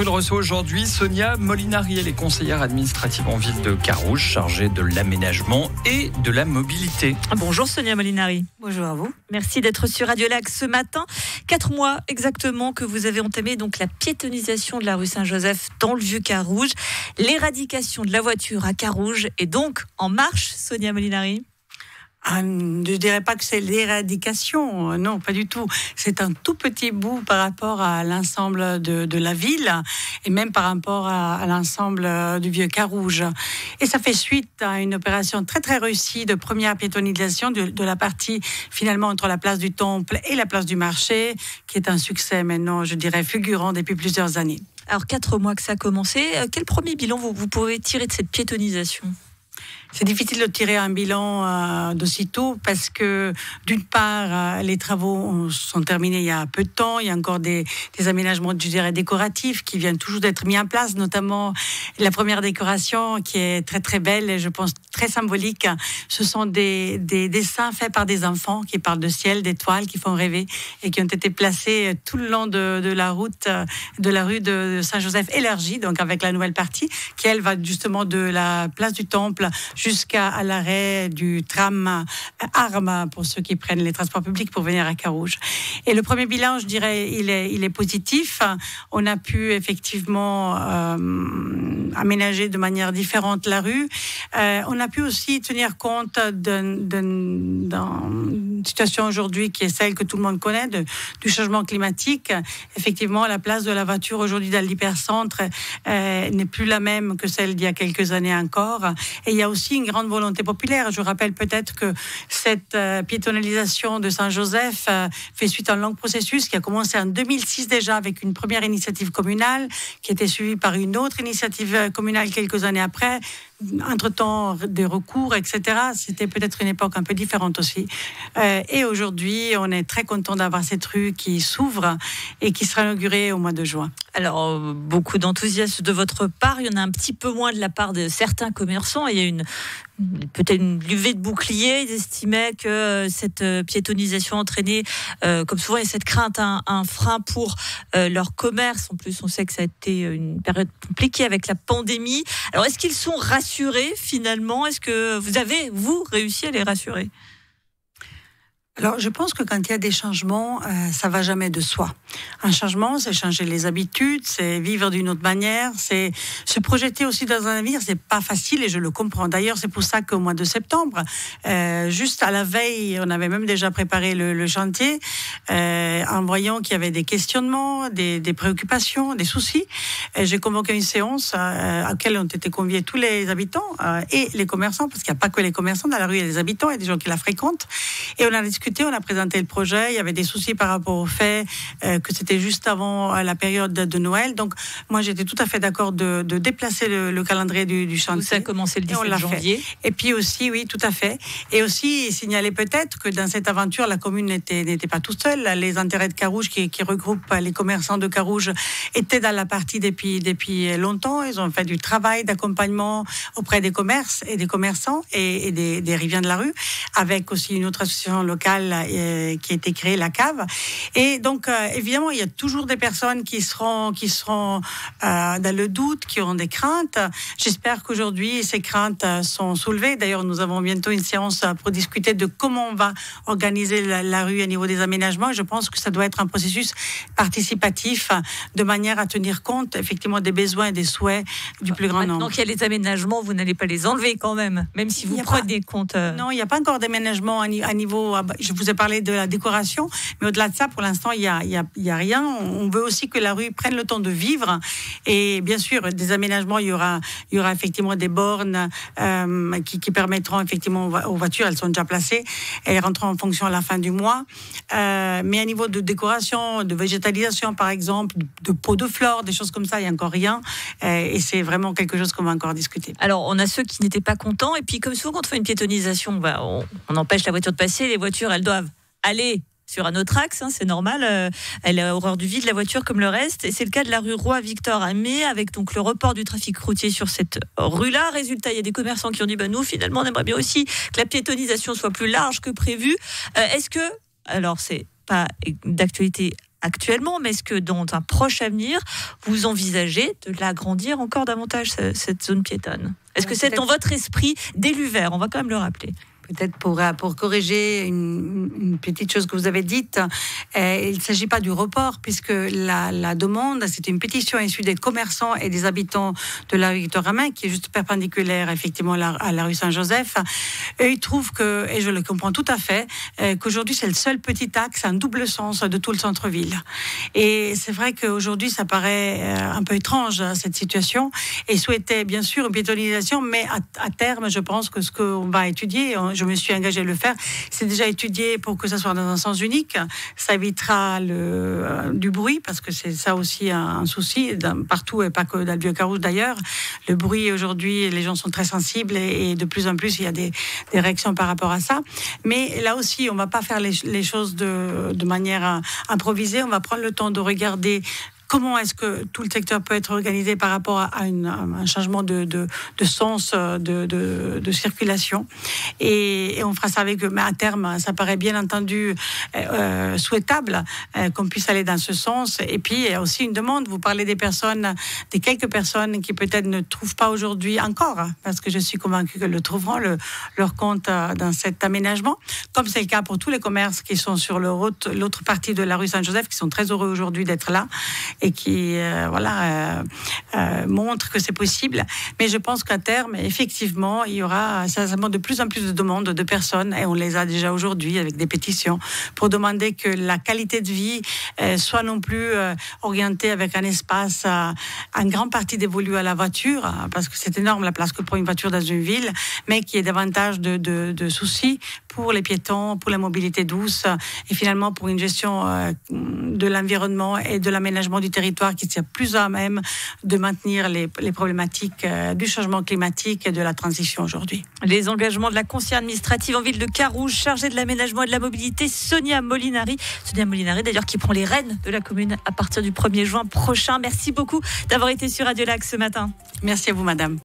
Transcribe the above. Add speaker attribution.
Speaker 1: il reçoit aujourd'hui Sonia Molinari. Elle est conseillère administrative en ville de Carouge, chargée de l'aménagement et de la mobilité.
Speaker 2: Bonjour Sonia Molinari.
Speaker 3: Bonjour à vous.
Speaker 2: Merci d'être sur Radio Lac ce matin. 4 mois exactement que vous avez entamé donc la piétonisation de la rue Saint-Joseph dans le Vieux-Carouge. L'éradication de la voiture à Carouge est donc en marche, Sonia Molinari.
Speaker 3: Je ne dirais pas que c'est l'éradication, non, pas du tout. C'est un tout petit bout par rapport à l'ensemble de la ville et même par rapport à l'ensemble du Vieux-Carouge. Et ça fait suite à une opération très très réussie de première piétonisation de la partie finalement entre la place du Temple et la place du Marché, qui est un succès maintenant, je dirais, fulgurant depuis plusieurs années.
Speaker 2: Alors 4 mois que ça a commencé, quel premier bilan vous pouvez tirer de cette piétonisation ?
Speaker 3: C'est difficile de tirer un bilan d'aussitôt parce que, d'une part, les travaux sont terminés il y a peu de temps. Il y a encore des aménagements, je dirais, décoratifs qui viennent toujours d'être mis en place, notamment la première décoration qui est très, très belle et je pense très symbolique. Ce sont des dessins faits par des enfants qui parlent de ciel, d'étoiles, qui font rêver et qui ont été placés tout le long de la route, de la rue de Saint-Joseph élargie, donc avec la nouvelle partie, qui, elle, va justement de la place du Temple jusqu'à l'arrêt du tram Arme pour ceux qui prennent les transports publics pour venir à Carouge. Et le premier bilan, je dirais, il est positif. On a pu effectivement aménager de manière différente la rue. On a pu aussi tenir compte d'une situation aujourd'hui qui est celle que tout le monde connaît, du changement climatique. Effectivement, la place de la voiture aujourd'hui dans l'hypercentre n'est plus la même que celle d'il y a quelques années encore. Et il y a aussi une grande volonté populaire. Je rappelle peut-être que cette piétonalisation de Saint-Joseph fait suite à un long processus qui a commencé en 2006 déjà avec une première initiative communale qui était suivie par une autre initiative communale quelques années après. Entre-temps, des recours, etc. C'était peut-être une époque un peu différente aussi. Et aujourd'hui, on est très content d'avoir cette rue qui s'ouvre et qui sera inaugurée au mois de juin.
Speaker 2: Alors, beaucoup d'enthousiasme de votre part. Il y en a un petit peu moins de la part de certains commerçants. Il y a peut-être une levée de bouclier. Ils estimaient que cette piétonisation entraînait, comme souvent, il y a cette crainte, un frein pour leur commerce. En plus, on sait que ça a été une période compliquée avec la pandémie. Alors, est-ce qu'ils sont rassurés finalement ? Est-ce que vous avez, réussi à les rassurer ?
Speaker 3: Alors, je pense que quand il y a des changements, ça va jamais de soi. Un changement, c'est changer les habitudes, c'est vivre d'une autre manière, c'est se projeter aussi dans un avenir. C'est pas facile et je le comprends. D'ailleurs, c'est pour ça qu'au mois de septembre, juste à la veille, on avait même déjà préparé le chantier, en voyant qu'il y avait des questionnements, des préoccupations, des soucis. Et j'ai convoqué une séance à laquelle ont été conviés tous les habitants et les commerçants, parce qu'il n'y a pas que les commerçants dans la rue, il y a des habitants, il y a des gens qui la fréquentent. Et on a discuté. On a présenté le projet. Il y avait des soucis par rapport au fait que c'était juste avant la période de Noël. Donc, moi, j'étais tout à fait d'accord de déplacer le calendrier du chantier.
Speaker 2: Ça a commencé le 17 janvier.
Speaker 3: Et puis aussi, oui, tout à fait. Et aussi, signaler peut-être que dans cette aventure, la commune n'était pas toute seule. Les intérêts de Carouge, qui regroupent les commerçants de Carouge, étaient dans la partie depuis longtemps. Ils ont fait du travail d'accompagnement auprès des commerces et des commerçants et des riverains de la rue, avec aussi une autre association locale qui a été créée, la Cave. Et donc, évidemment, il y a toujours des personnes qui seront dans le doute, qui auront des craintes. J'espère qu'aujourd'hui, ces craintes sont soulevées. D'ailleurs, nous avons bientôt une séance pour discuter de comment on va organiser la rue au niveau des aménagements. Je pense que ça doit être un processus participatif de manière à tenir compte, effectivement, des besoins et des souhaits du plus grand nombre.
Speaker 2: Donc, il y a les aménagements, vous n'allez pas les enlever quand même si vous prenez compte.
Speaker 3: Non, il n'y a pas encore d'aménagement à niveau. Je vous ai parlé de la décoration, mais au-delà de ça, pour l'instant, il y a rien. On veut aussi que la rue prenne le temps de vivre. Et bien sûr, des aménagements, il y aura effectivement des bornes qui permettront effectivement aux voitures, elles sont déjà placées, elles rentreront en fonction à la fin du mois. Mais à niveau de décoration, de végétalisation, par exemple, de pots de fleurs, des choses comme ça, il n'y a encore rien. Et c'est vraiment quelque chose qu'on va encore discuter.
Speaker 2: Alors, on a ceux qui n'étaient pas contents. Et puis, comme souvent, quand on fait une piétonisation, on empêche la voiture de passer. Les voitures, elles doivent aller sur un autre axe, c'est normal. Elle a horreur du vide, la voiture, comme le reste. Et c'est le cas de la rue Roi-Victor-Aimé, avec donc le report du trafic routier sur cette rue-là. Résultat, il y a des commerçants qui ont dit nous, finalement, on aimerait bien aussi que la piétonisation soit plus large que prévu. Est-ce que, alors c'est pas d'actualité actuellement, mais est-ce que dans un proche avenir, vous envisagez de l'agrandir encore davantage, cette zone piétonne? Est-ce que c'est dans votre esprit d'élu vert? On va quand même le rappeler.
Speaker 3: Peut-être pour corriger une petite chose que vous avez dite, il ne s'agit pas du report, puisque la demande, c'est une pétition issue des commerçants et des habitants de la rue Victor-Ramin, qui est juste perpendiculaire effectivement à la rue Saint-Joseph. Et ils trouvent que, et je le comprends tout à fait, qu'aujourd'hui c'est le seul petit axe, un double sens de tout le centre-ville. Et c'est vrai qu'aujourd'hui ça paraît un peu étrange, cette situation, et souhaitait bien sûr une piétonisation, mais à terme, je pense que ce qu'on va étudier, je me suis engagée à le faire, c'est déjà étudié pour que ça soit dans un sens unique. Ça évitera du bruit, parce que c'est ça aussi un souci partout, et pas que dans le Vieux-Carouge d'ailleurs. Le bruit aujourd'hui, les gens sont très sensibles, et de plus en plus il y a des réactions par rapport à ça. Mais là aussi, on ne va pas faire les choses de manière improvisée. On va prendre le temps de regarder comment est-ce que tout le secteur peut être organisé par rapport à un changement de sens de circulation. Et on fera ça avec eux. Mais à terme, ça paraît bien entendu souhaitable qu'on puisse aller dans ce sens. Et puis, il y a aussi une demande. Vous parlez des quelques personnes qui peut-être ne trouvent pas aujourd'hui encore, parce que je suis convaincue qu'elles le trouveront, leur compte dans cet aménagement, comme c'est le cas pour tous les commerces qui sont sur l'autre partie de la rue Saint-Joseph, qui sont très heureux aujourd'hui d'être là, et qui montre que c'est possible. Mais je pense qu'à terme, effectivement, il y aura certainement de plus en plus de demandes de personnes, et on les a déjà aujourd'hui avec des pétitions, pour demander que la qualité de vie soit non plus orientée avec un espace en grande partie dévolu à la voiture, parce que c'est énorme la place que prend une voiture dans une ville, mais qu'il y ait davantage de soucis pour les piétons, pour la mobilité douce, et finalement pour une gestion de l'environnement et de l'aménagement du territoire qui tient plus à même de maintenir les problématiques du changement climatique et de la transition aujourd'hui.
Speaker 2: Les engagements de la conseillère administrative en ville de Carouge, chargée de l'aménagement et de la mobilité, Sonia Molinari. Sonia Molinari, d'ailleurs, qui prend les rênes de la commune à partir du 1er juin prochain. Merci beaucoup d'avoir été sur Radio Lac ce matin.
Speaker 3: Merci à vous, madame.